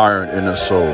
iron in the soul.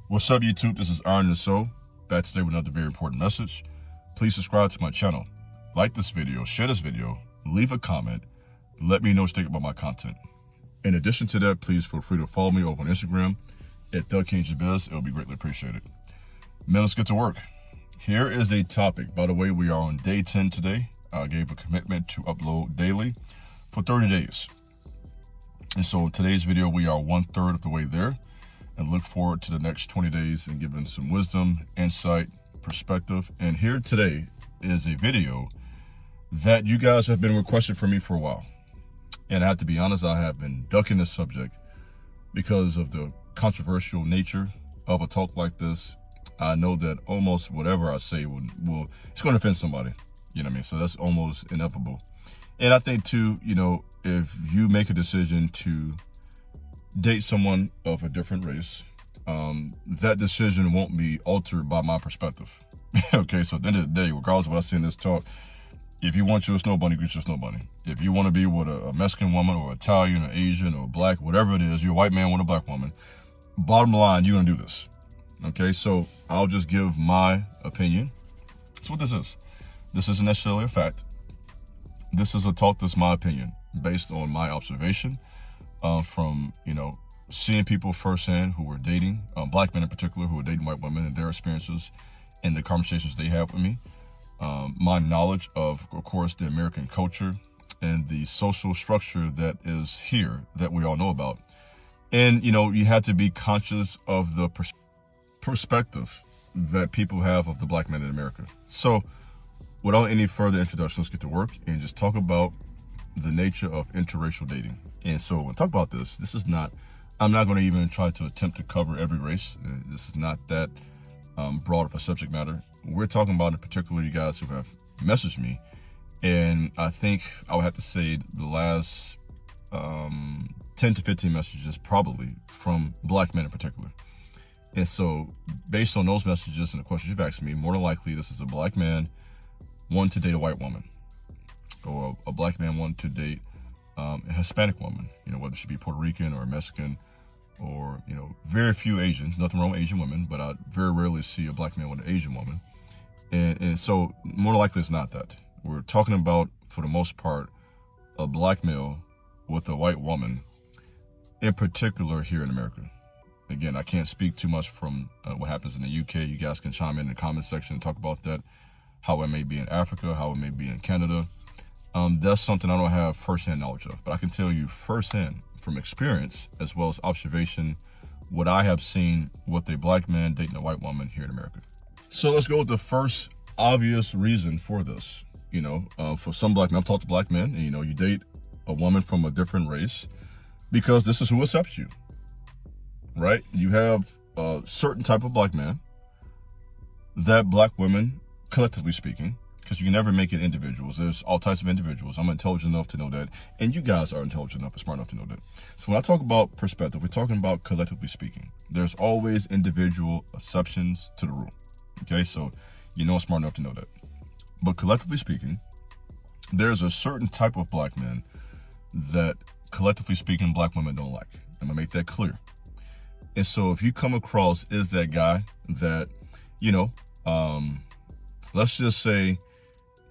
What's up, YouTube? This is Iron in the Soul, back today with another very important message. Please subscribe to my channel, like this video, share this video, leave a comment, let me know what you think about my content. In addition to that, please feel free to follow me over on Instagram at TheKingJabiz. It will be greatly appreciated. Man, let's get to work. Here is a topic. By the way, we are on day 10 today. I gave a commitment to upload daily for 30 days. And so in today's video, we are 1/3 of the way there, and look forward to the next 20 days and giving some wisdom, insight, perspective. And here today is a video that you guys have been requesting from me for a while. And I have to be honest, I have been ducking this subject because of the controversial nature of a talk like this. I know that almost whatever I say it's going to offend somebody. You know what I mean? So that's almost inevitable. And I think too, you know, if you make a decision to date someone of a different race, that decision won't be altered by my perspective. Okay, so at the end of the day, regardless of what I say in this talk, if you want your snow bunny, greet your snow bunny. If you want to be with a Mexican woman or Italian or Asian or black, whatever it is, you're a white man with a black woman, bottom line, you're going to do this. Okay, so I'll just give my opinion. That's what this is. This isn't necessarily a fact. This is a talk that's my opinion, based on my observation from, you know, seeing people firsthand who were dating, black men in particular, who were dating white women and their experiences and the conversations they had with me. My knowledge of course, the American culture and the social structure that is here that we all know about. And, you know, you have to be conscious of the perspective that people have of the black man in America. So without any further introduction, let's get to work and just talk about the nature of interracial dating. And so when I talk about this is not, I'm not going to even try to attempt to cover every race. This is not that broad of a subject matter. We're talking about in particular you guys who have messaged me, and I think I would have to say the last 10 to 15 messages probably from black men in particular. And so based on those messages and the questions you've asked me, more than likely this is a black man wanting to date a white woman, or a black man wanting to date a Hispanic woman, you know, whether she be Puerto Rican or Mexican, or, you know, very few Asians. Nothing wrong with Asian women, but I very rarely see a black man with an Asian woman. And so more likely it's not that. We're talking about, for the most part, a black male with a white woman, in particular here in America. Again, I can't speak too much from what happens in the UK. You guys can chime in the comment section and talk about that, how it may be in Africa, how it may be in Canada. That's something I don't have firsthand knowledge of, but I can tell you firsthand from experience as well as observation what I have seen with a black man dating a white woman here in America. So let's go with the first obvious reason for this. You know, for some black men, I've talked to black men, and, you know, you date a woman from a different race because this is who accepts you, right? You have a certain type of black man that black women, collectively speaking, because you can never make it individuals. There's all types of individuals. I'm intelligent enough to know that, and you guys are intelligent enough and smart enough to know that. So when I talk about perspective, we're talking about collectively speaking. There's always individual exceptions to the rule. Okay, so you know I'm smart enough to know that. But collectively speaking, there's a certain type of black men that, collectively speaking, black women don't like. I'm gonna make that clear. And so if you come across is that guy that, you know, let's just say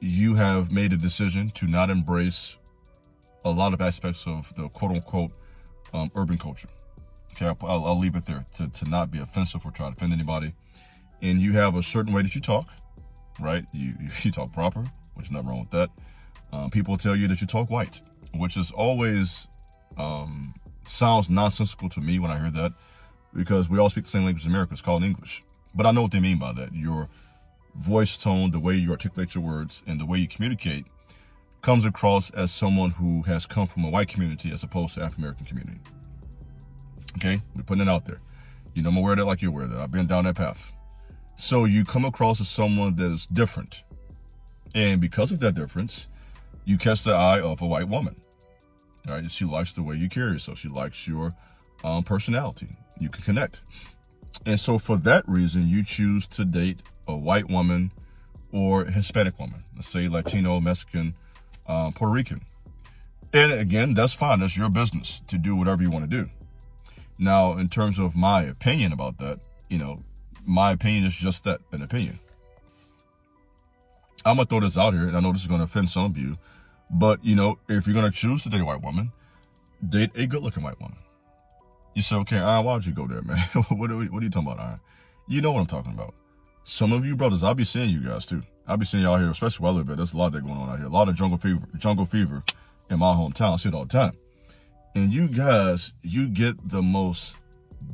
you have made a decision to not embrace a lot of aspects of the quote-unquote urban culture. Okay, I'll leave it there to not be offensive or try to offend anybody. And you have a certain way that you talk, right? You talk proper, which is nothing wrong with that. People tell you that you talk white, which is always sounds nonsensical to me when I hear that, because we all speak the same language in America. It's called English. But I know what they mean by that. Your voice tone, the way you articulate your words, and the way you communicate comes across as someone who has come from a white community as opposed to African-American community. Okay, we're putting it out there. You know, I'm aware of that like you're aware of that. I've been down that path. So you come across as someone that is different. And because of that difference, you catch the eye of a white woman. Right? She likes the way you carry yourself. She likes your personality. You can connect. And so for that reason, you choose to date a white woman or Hispanic woman, let's say Latino, Mexican, Puerto Rican. And again, that's fine. That's your business to do whatever you want to do. Now, in terms of my opinion about that, my opinion is just that, an opinion. I'm going to throw this out here, and I know this is going to offend some of you, but, if you're going to choose to date a white woman, date a good-looking white woman. You say, okay, Aaron, why would you go there, man? What are you talking about, Aaron? You know what I'm talking about. Some of you brothers, I'll be seeing you guys, too. I'll be seeing y'all here, especially where I live at. There's a lot of that going on out here. A lot of jungle fever in my hometown. I see it all the time. And you guys, you get the most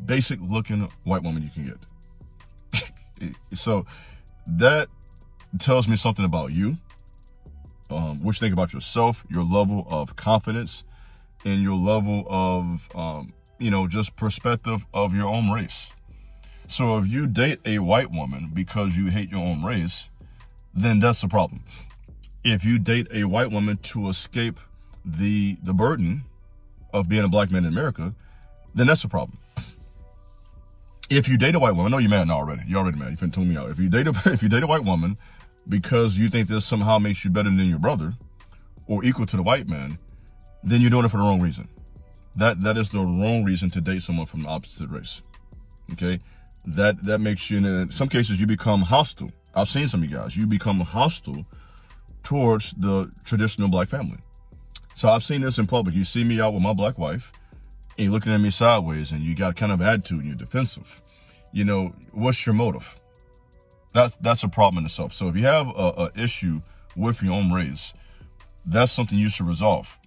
basic-looking white woman you can get. So that tells me something about you, what you think about yourself, your level of confidence, and your level of, just perspective of your own race. So if you date a white woman because you hate your own race, then that's the problem. If you date a white woman to escape the burden of being a black man in America, then that's the problem. If you date a white woman, I know you're mad now already. You're already mad. You're finna tune me out. If you date a white woman because you think this somehow makes you better than your brother or equal to the white man, then you're doing it for the wrong reason. That is the wrong reason to date someone from the opposite race. Okay? That makes you, in some cases, you become hostile. I've seen some of you guys. You become hostile towards the traditional black family. So I've seen this in public. You see me out with my black wife, and you're looking at me sideways, and you got kind of attitude, and you're defensive. What's your motive? That's a problem in itself. So if you have a issue with your own race, that's something you should resolve.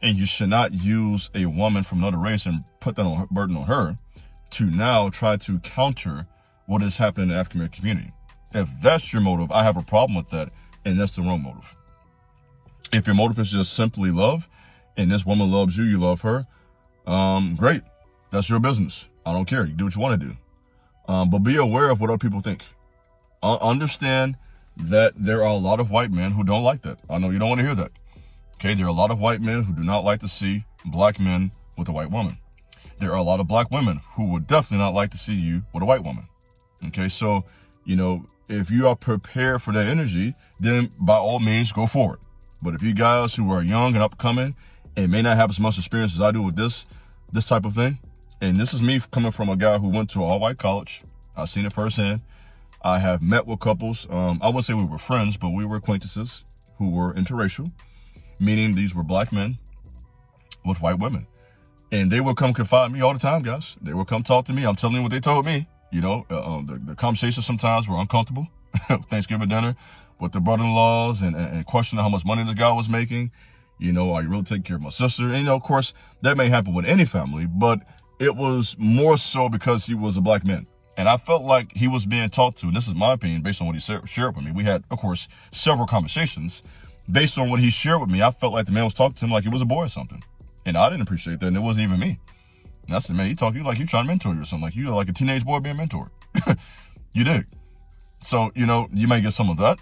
And you should not use a woman from another race and put that burden on her to now try to counter what is happening in the African American community. If that's your motive, I have a problem with that, and that's the wrong motive. If your motive is just simply love, and this woman loves you, you love her, great. That's your business. I don't care. You do what you want to do. But be aware of what other people think. Understand that there are a lot of white men who don't like that. I know you don't want to hear that. Okay, there are a lot of white men who do not like to see black men with a white woman. There are a lot of black women who would definitely not like to see you with a white woman. Okay, so, if you are prepared for that energy, then by all means, go forward. But if you guys who are young and upcoming and may not have as much experience as I do with this type of thing, and this is me coming from a guy who went to an all-white college. I've seen it firsthand. I have met with couples. I wouldn't say we were friends, but we were acquaintances who were interracial, meaning these were black men with white women. And they would come confide in me all the time, guys. They would come talk to me. I'm telling you what they told me. The conversations sometimes were uncomfortable. Thanksgiving dinner with the brother-in-laws and questioning how much money this guy was making. Are you really taking care of my sister? And, of course, that may happen with any family, but it was more so because he was a black man. And I felt like he was being talked to, and this is my opinion based on what he shared with me. We had, of course, several conversations. Based on what he shared with me, I felt like the man was talking to him like he was a boy or something. And I didn't appreciate that, and it wasn't even me. And I said, man, he talking to you like you trying to mentor you or something. Like you're like a teenage boy being mentored. You dig? So, you may get some of that.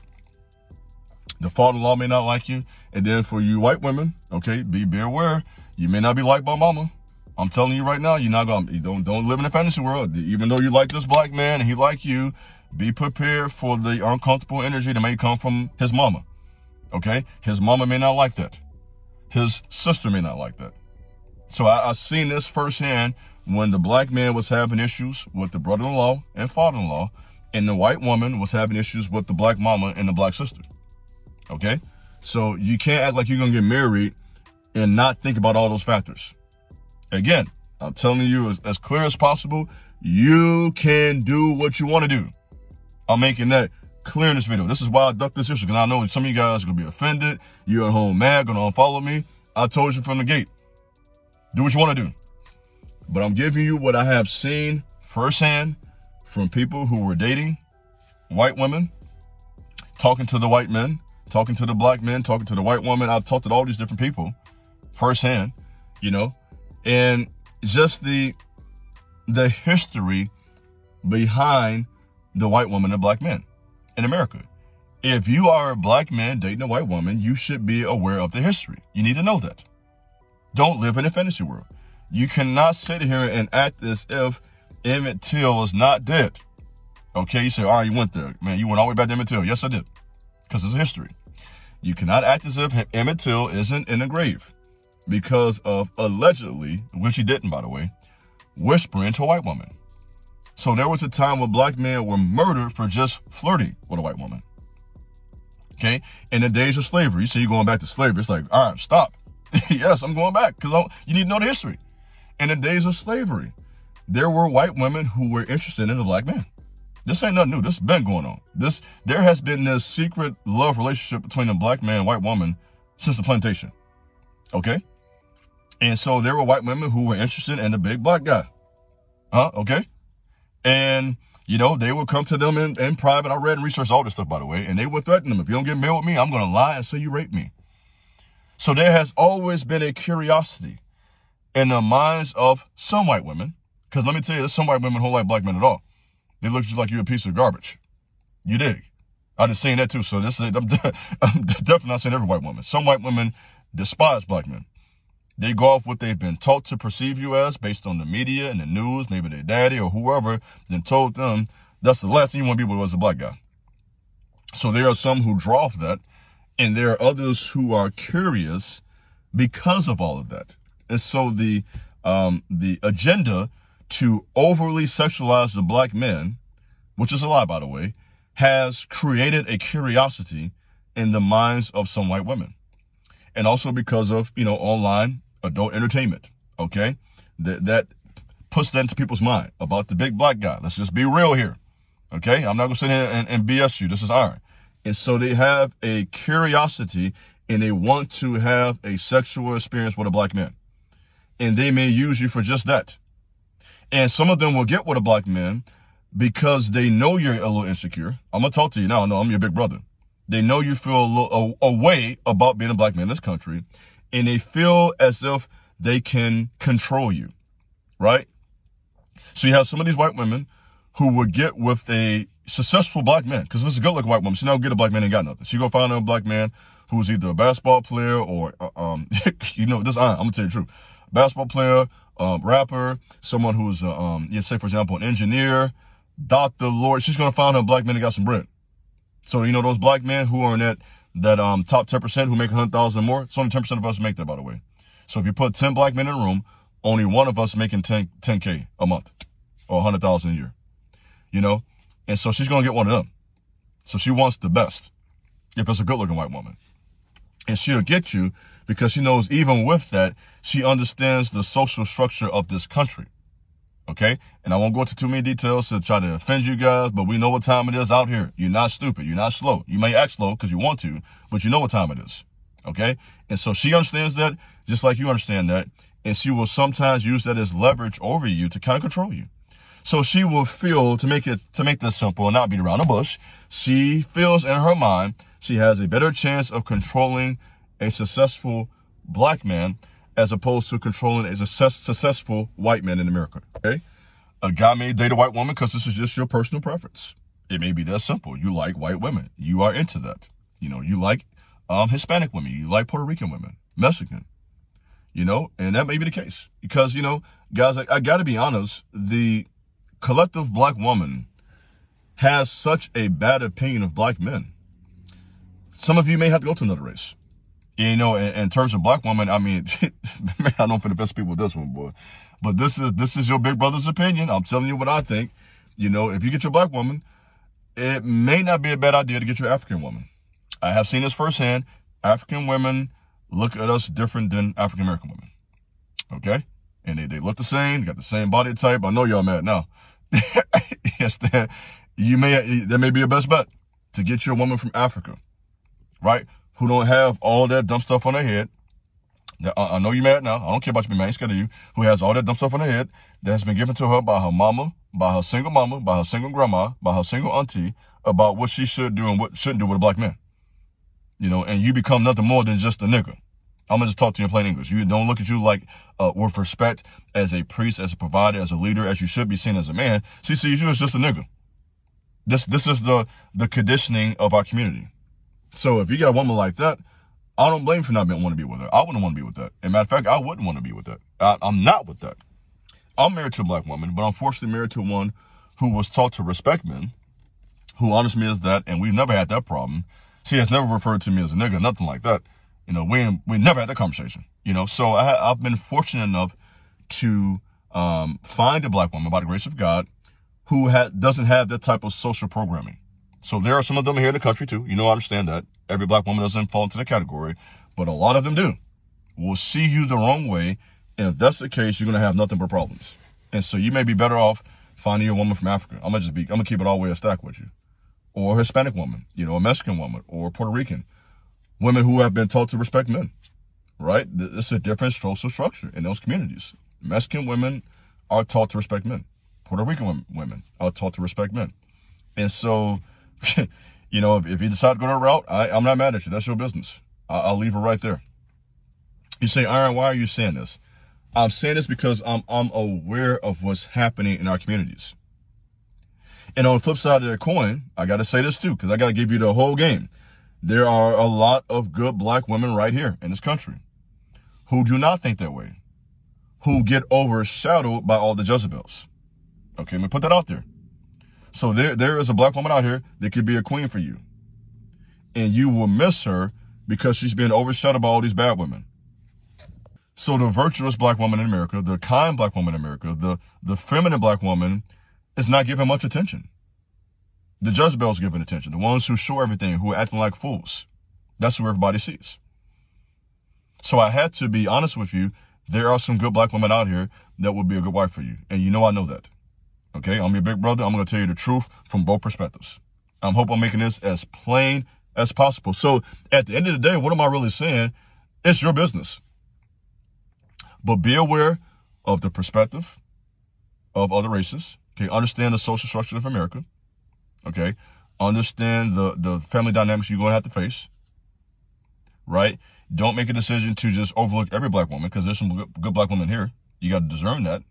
The father-in-law may not like you. And then for you white women, okay, be aware. You may not be liked by mama. I'm telling you right now, you're not gonna, don't live in a fantasy world. Even though you like this black man and he like you, be prepared for the uncomfortable energy that may come from his mama. Okay? His mama may not like that. His sister may not like that. So I've seen this firsthand when the black man was having issues with the brother-in-law and father-in-law, and the white woman was having issues with the black mama and the black sister. Okay? So you can't act like you're going to get married and not think about all those factors. Again, I'm telling you as clear as possible, you can do what you want to do. I'm making that clear in this video. This is why I ducked this issue, because I know some of you guys are going to be offended. You're at home mad, going to unfollow me. I told you from the gate. Do what you want to do. But I'm giving you what I have seen firsthand from people who were dating white women, talking to the white men, talking to the black men, talking to the white woman. I've talked to all these different people firsthand, and just the history behind the white woman and black men in America. If you are a black man dating a white woman, you should be aware of the history. You need to know that. Don't live in a fantasy world. You cannot sit here and act as if Emmett Till is not dead. Okay, you say, all right, you went there. Man, you went all the way back to Emmett Till. Yes, I did. because it's a history. You cannot act as if Emmett Till isn't in the grave because of allegedly, which he didn't, by the way, whispering to a white woman. So there was a time when black men were murdered for just flirting with a white woman. Okay? In the days of slavery, you say you're going back to slavery. It's like, all right, stop. Yes, I'm going back because you need to know the history. In the days of slavery, there were white women who were interested in the black man. This ain't nothing new. This has been going on. There has been this secret love relationship between a black man and white woman since the plantation. Okay? And so there were white women who were interested in the big black guy. Okay? And, you know, they would come to them in private. I read and researched all this stuff, by the way. And they would threaten them. If you don't get married with me, I'm going to lie and say you raped me. So there has always been a curiosity in the minds of some white women. Because let me tell you, there's some white women who don't like black men at all. They look just like you're a piece of garbage. You dig? I just saying that too. So this is, I'm definitely not saying every white woman. Some white women despise black men. They go off what they've been taught to perceive you as based on the media and the news, maybe their daddy or whoever, then told them that's the last thing you want to be with was a black guy. So there are some who draw off that, and there are others who are curious because of all of that. And so the agenda to overly sexualize the black men, which is a lie, by the way, has created a curiosity in the minds of some white women. And also because of, you know, online adult entertainment, okay? That puts that into people's mind about the big black guy. Let's just be real here, okay? I'm not going to sit here and BS you. This is iron. And so they have a curiosity and they want to have a sexual experience with a black man. And they may use you for just that. And some of them will get with a black man because they know you're a little insecure. I'm going to talk to you now. No, I'm your big brother. They know you feel a way about being a black man in this country, and they feel as if they can control you, right? So you have some of these white women who would get with a successful black man, because if it's a good-looking white woman, she don't get a black man, ain't got nothing. She go find a black man who's either a basketball player or, you know, I'm going to tell you the truth. Basketball player, rapper, someone who's, say, for example, an engineer, doctor, lawyer. She's going to find her a black man that got some bread. So, you know, those black men who are in that top 10% who make 100,000 more, it's only 10% of us make that, by the way. So if you put 10 black men in a room, only one of us making 10K a month or 100,000 a year, you know? And so she's going to get one of them. So she wants the best if it's a good looking white woman. And she'll get you because she knows even with that, she understands the social structure of this country. Okay? And I won't go into too many details to try to offend you guys, but we know what time it is out here. You're not stupid. You're not slow. You may act slow because you want to, but you know what time it is. Okay? And so she understands that just like you understand that. And she will sometimes use that as leverage over you to kind of control you. So she will feel, to make this simple and not beat around the bush, she feels in her mind she has a better chance of controlling a successful black man as opposed to controlling a successful white man in America, okay? A guy may date a white woman because this is just your personal preference. It may be that simple. You like white women. You are into that. You know, you like Hispanic women. You like Puerto Rican women, Mexican, you know, and that may be the case. Because, you know, guys, I got to be honest, the collective black woman has such a bad opinion of black men. Some of you may have to go to another race. You know, in terms of black women, I mean, man, I don't feel the best people with this one, boy. But this is your big brother's opinion. I'm telling you what I think. You know, if you get your black woman, it may not be a bad idea to get your African woman. I have seen this firsthand. African women look at us different than African American women. Okay? And they look the same. They got the same body type. I know y'all mad now. Yes, that may be your best bet to get you a woman from Africa, right? Who don't have all that dumb stuff on their head. I know you mad now. I don't care about you being mad. I ain't scared of you. Who has all that dumb stuff on their head that has been given to her by her mama, by her single mama, by her single grandma, by her single auntie about what she should do and what shouldn't do with a black man. You know, and you become nothing more than just a nigga. I'm going to just talk to you in plain English. You don't look at you like with respect as a priest, as a provider, as a leader, as you should be seen as a man. She sees you as just a nigga. This is the conditioning of our community. So if you got a woman like that, I don't blame you for not wanting to be with her. I wouldn't want to be with that. As a matter of fact, I wouldn't want to be with that. I'm not with that. I'm married to a black woman, but unfortunately married to one who was taught to respect men, who honors me as that, and we've never had that problem. She has never referred to me as a nigga, nothing like that. You know, we never had that conversation, you know. So I've been fortunate enough to find a black woman, by the grace of God, who doesn't have that type of social programming. So there are some of them here in the country too. You know, I understand that. Every black woman doesn't fall into the category, but a lot of them do. Will see you the wrong way, and if that's the case, you're gonna have nothing but problems. And so you may be better off finding a woman from Africa. I'm gonna keep it all the way a stack with you. Or a Hispanic woman, you know, a Mexican woman, or Puerto Rican. Women who have been taught to respect men, right? It's a different social structure in those communities. Mexican women are taught to respect men. Puerto Rican women are taught to respect men. And so, you know, if you decide to go that route, I'm not mad at you. That's your business. I'll leave it right there. You say, Iron, why are you saying this? I'm saying this because I'm aware of what's happening in our communities. And on the flip side of the coin, I got to say this too, because I got to give you the whole game. There are a lot of good black women right here in this country who do not think that way, who get overshadowed by all the Jezebels. Okay, let me put that out there. So there is a black woman out here that could be a queen for you. And you will miss her because she's being overshadowed by all these bad women. So the virtuous black woman in America, the kind black woman in America, the feminine black woman is not given much attention. The Jezebels giving attention. The ones who show everything, who are acting like fools. That's who everybody sees. So I had to be honest with you. There are some good black women out here that would be a good wife for you. And you know I know that. Okay, I'm your big brother. I'm going to tell you the truth from both perspectives. I hope I'm making this as plain as possible. So at the end of the day, what am I really saying? It's your business. But be aware of the perspective of other races. Okay, understand the social structure of America. Okay, understand the family dynamics you're going to have to face. Right? Don't make a decision to just overlook every black woman, because there's some good black women here. You got to discern that.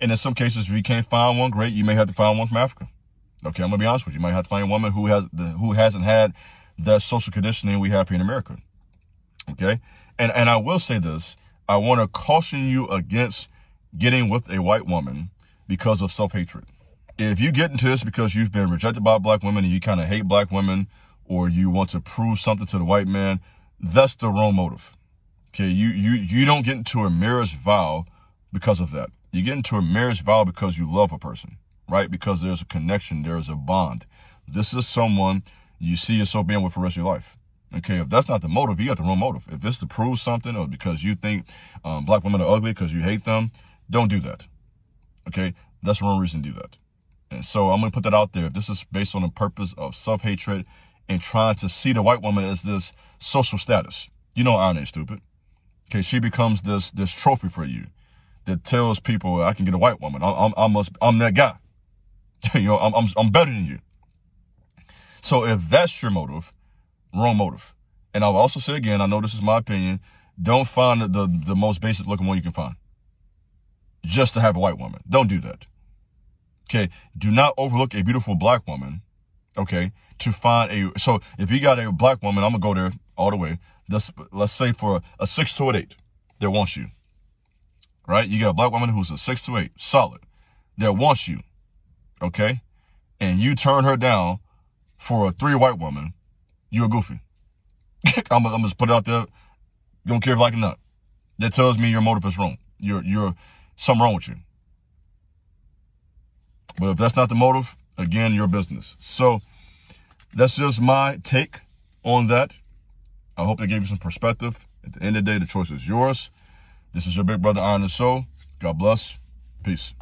And in some cases, if you can't find one, great, you may have to find one from Africa. Okay, I'm going to be honest with you. You might have to find a woman who hasn't had that social conditioning we have here in America. Okay? And I will say this. I want to caution you against getting with a white woman because of self-hatred. If you get into this because you've been rejected by black women and you kind of hate black women, or you want to prove something to the white man, that's the wrong motive. Okay, you don't get into a marriage vow because of that. You get into a marriage vow because you love a person, right? Because there's a connection, there's a bond. This is someone you see yourself being with for the rest of your life. Okay, if that's not the motive, you got the wrong motive. If it's to prove something, or because you think black women are ugly because you hate them, don't do that. Okay, that's the wrong reason to do that. And so I'm going to put that out there. If this is based on the purpose of self-hatred and trying to see the white woman as this social status, you know Iron ain't stupid. Okay, she becomes this trophy for you that tells people, I can get a white woman. I'm that guy. You know, I'm better than you. So if that's your motive, wrong motive. And I'll also say again, I know this is my opinion, don't find the most basic looking one you can find just to have a white woman. Don't do that. Okay, do not overlook a beautiful black woman, okay, to find so if you got a black woman, I'm going to go there all the way. Let's say for a 6 to 8 that wants you, right? You got a black woman who's a 6 to 8, solid, that wants you, okay? And you turn her down for a 3 white woman, you're a goofy. I'm going to put it out there. Don't care if I like it or not. That tells me your motive is wrong. You're something wrong with you. But if that's not the motive, again, your business. So that's just my take on that. I hope that gave you some perspective. At the end of the day, the choice is yours. This is your big brother, Iron the Soul. God bless. Peace.